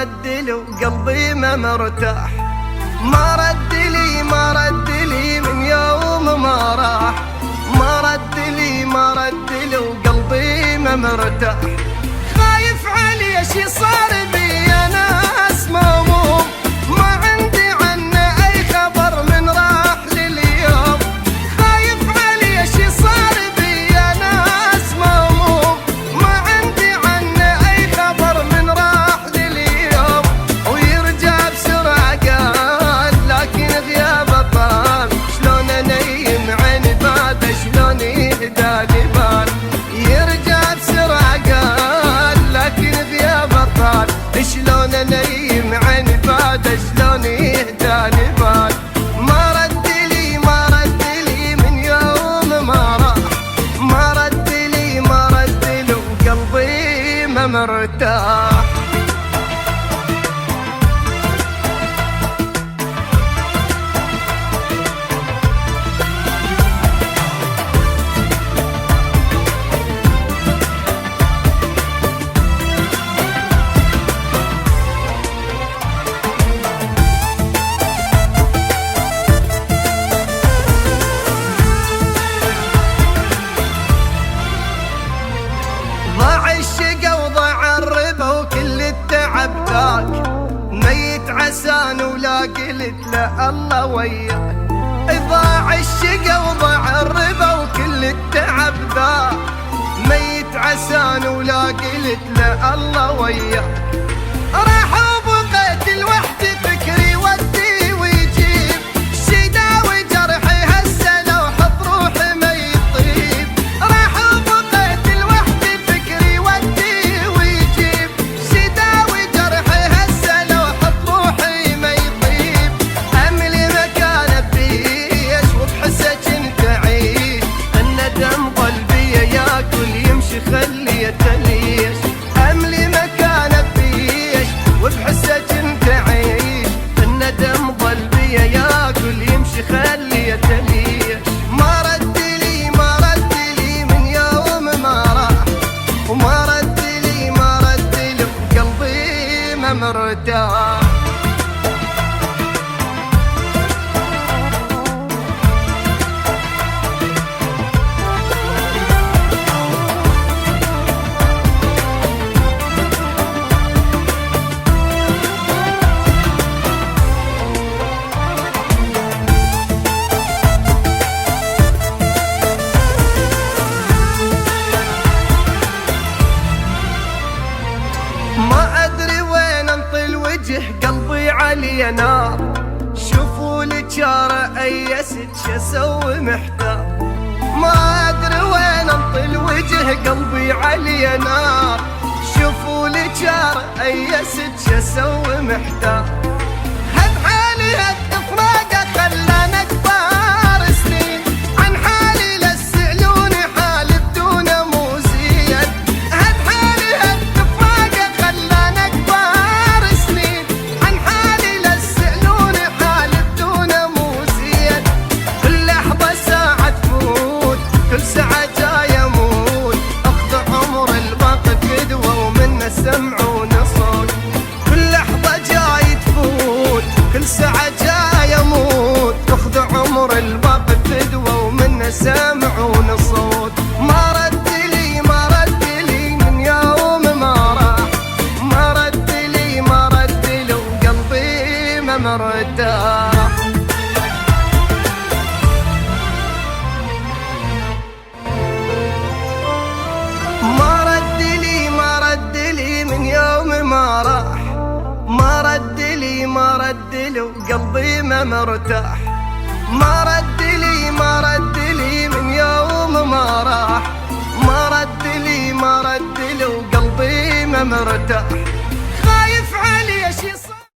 رد لي وقلبي ما مرتاح. ما رد لي من يوم ما راح. ما رد لي وقلبي ما مرتاح. خايف علي شي صار بي انا اسموم، ما عندي عنه اي خبر من راح لليوم. خايف علي شي صار بي انا اسموم، ما عندي عنه اي خبر من راح لليوم. ويرجع بسرعة قال لكن غيابه طال، شلون انيم عين بعده شلون يهدالي بال. يرجع بسرعة قال لكن غيابه طال، شلون انيم عين بعده شلون يهدالي بال. ما رد لي من يوم ما راح. ما رد لي وقلبي ما مرتاح. ضاع الشقا وضاع الربا وكل التعب ذاك، ميت عسان ولا قلت له الله وياك. ضاع الشقا وضاع الربا وكل التعب ذاك، ميت عسان ولا قلت له الله وياك. راح وبقيت لوحدي فكري ودي ويجيب، شداوي جرحي هسه لو حط روحي ما يطيب. راح وبقيت لوحدي فكري ودي ويجيب، شداوي جرحي هسه لو حط روحي ما يطيب. املي مكان بيش وبحسه كنت اعيش، الندم قلبي ياكل يمشي خليه تليش. املي مكان بيش وبحسه كنت اعيش، الندم قلبي ياكل يمشي خليه تليش. ما رد لي من يوم ما راح. وما رد لي وقلبي ما مرتاح. ما ادري وين انطي الوجه قلبي علي نار. شوفوا لي شارة ايست شسوي محتار. ما ادري وين انطي الوجه قلبي علي نار. شوفوا لي شارة ايست شسوي محتار. هد حالي هد فراقه خلانا كبار سنين، عن حالي لا تسألوني حالي بدونه مو زين. هد حالي هد فراقه خلانا كبار سنين، عن حالي لا تسألوني حالي بدونه مو زين. كل لحظة ساعة تفوت كل ساعة جاي اموت، اخذ عمر الباقي فدوة ومنه سمعون صوت. كل لحظة جاي تفوت كل ساعة جاي اموت، اخذ عمر الباقي فدوة ومنه سمعون صوت. ما رد لي من يوم ما راح. ما رد لي وقلبي ما مرتاح. ما رد لي من يوم ما راح. ما رد لي وقلبي ما مرتاح. ما رد لي من يوم ما راح. ما رد لي وقلبي ما مرتاح. خايف علي